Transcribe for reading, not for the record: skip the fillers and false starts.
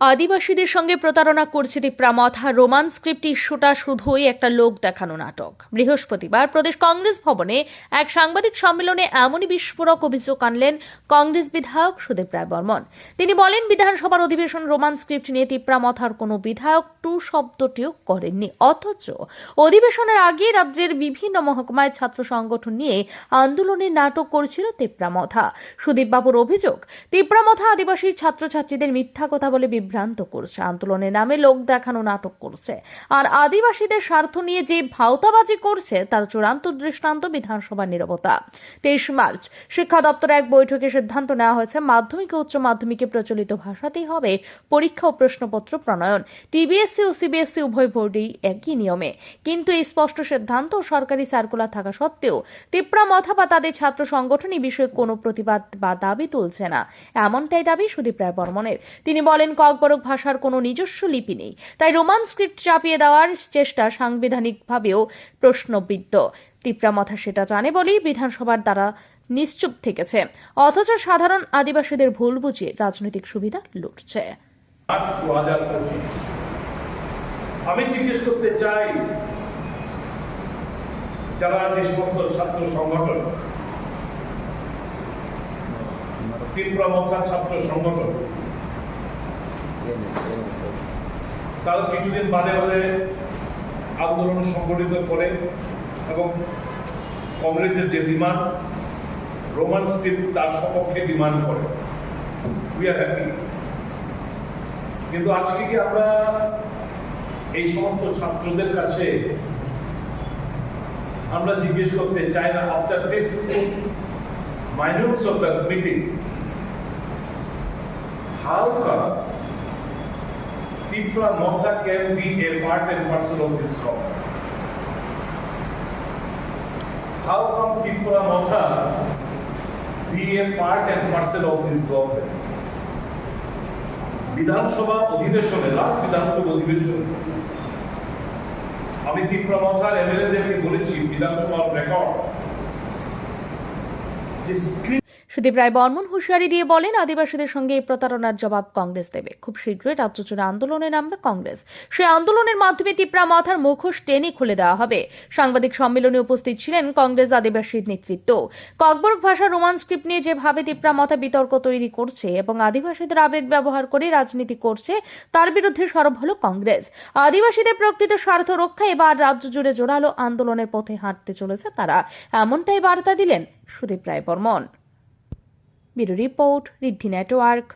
আদিবাসীদের সঙ্গে প্রতারণা করছে তিপ্রামথা। রোমান স্ক্রিপ্ট ইস্যুটা শুধুই একটা লোক দেখানো নাটক। বৃহস্পতিবার প্রদেশ কংগ্রেস ভবনে এক সাংবাদিক সম্মেলনে এমনই বিস্ফোরক অভিযোগ আনলেন কংগ্রেস বিধায়ক সুদীপ রায় বর্মন। তিনি বলেন, বিধানসভার অধিবেশন রোমান স্ক্রিপ্ট নিয়ে তিপ্রামথার কোনো বিধায়ক টু শব্দটিও করেননি, অথচ অধিবেশনের আগে রাজ্যের বিভিন্ন মহকুমায় ছাত্র সংগঠন নিয়ে আন্দোলনের নাটক করছিল তিপ্রামথা। সুদীপ বাবুর অভিযোগ, তিপ্রামথা আদিবাসী ছাত্রছাত্রীদের মিথ্যা কথা বলে বিভ্রান্ত করছে, আন্দোলনের নামে লোক দেখানো নাটক করছে, আর আদিবাসীদের স্বার্থ নিয়ে যে ভাওতাবাজি করছে তার চূড়ান্ত দৃষ্টান্ত বিধানসভার নীরবতা। 23 মার্চ শিক্ষা দপ্তরে এক বৈঠকে সিদ্ধান্ত নেওয়া হয়েছে, মাধ্যমিক ও উচ্চ মাধ্যমিকে প্রচলিত ভাষাতেই হবে পরীক্ষা ও প্রশ্নপত্র প্রণয়ন। টিবিএসসি ও সিবিএসসি উভয় বোর্ডেই একই নিয়মে। কিন্তু এই স্পষ্ট সিদ্ধান্ত ও সরকারি সার্কুলার থাকা সত্ত্বেও তিপ্রামথা বা তাদের ছাত্র সংগঠন এই বিষয়ে কোনো প্রতিবাদ বা দাবি তুলছে না, এমনটাই দাবি সুদীপ রায় বর্মনের। তিনি বলেন, ককবরক ভাষার কোনো নিজস্ব লিপি নেই, তাই রোমান স্ক্রিপ্ট চাপিয়ে দেওয়ার চেষ্টা সাংবিধানিকভাবেও প্রশ্নবিদ্ধ। তিপ্রামথা সেটা জানে বলেই বিধানসভার দ্বারা নিশ্চুপ থেকেছে, অথচ সাধারণ আদিবাসীদের ভুল বুঝিয়ে রাজনৈতিক সুবিধা লুটছে। আমি জিজ্ঞেস করতে চাই, যারা এই সমস্ত ছাত্র সংগঠন, তিপ্রামথা ছাত্র সংগঠন, তারা কিছুদিন বাদে বাদে আন্দোলন সংগঠিত করে এবং কংগ্রেসের যে ডিমান্ড রোমান স্ক্রিপ্ট তার সপক্ষে ডিমান্ড করে, উই আর হ্যাপি। কিন্তু আজকে কি আমরা এই সমস্ত ছাত্রদের কাছে আমরা জিজ্ঞেস করতে চাই না, after this minutes of the meeting, how come Tipramotha can be a part and parcel of this government? How come Tipramotha be a part and parcel of this government? বিধানসভা অধিবেশনে, লাস্ট বিধানসভা অধিবেশনে আমি তিপ্রামথার এমএলএদেরকে বলেছি, বিধানসভার রেকর্ড, যে সুদীপ রায় বর্মন হুঁশিয়ারি দিয়ে বলেন, আদিবাসীদের সঙ্গে এই প্রতারণার জবাব কংগ্রেস দেবে। খুব শীঘ্রই রাজ্য জুড়ে আন্দোলনে নামবে কংগ্রেস। সেই আন্দোলনের মাধ্যমে তিপ্রামথার মুখোশ টেনে খুলে দেওয়া হবে। সাংবাদিক সম্মেলনে উপস্থিত ছিলেন কংগ্রেস আদিবাসী নেতৃত্ব। ককবরক ভাষা রোমান স্ক্রিপ্ট নিয়ে যেভাবে তিপ্রামথা বিতর্ক তৈরি করছে এবং আদিবাসীদের আবেগ ব্যবহার করে রাজনীতি করছে, তার বিরুদ্ধে সরব হলো কংগ্রেস। আদিবাসীদের প্রকৃত স্বার্থ রক্ষা এবার রাজ্য জুড়ে জোরালো আন্দোলনের পথে হাঁটতে চলেছে তারা, এমনটাই বার্তা দিলেন সুদীপ রায় বর্মন। ব্যুরো রিপোর্ট, ঋদ্ধি নেটওয়ার্ক।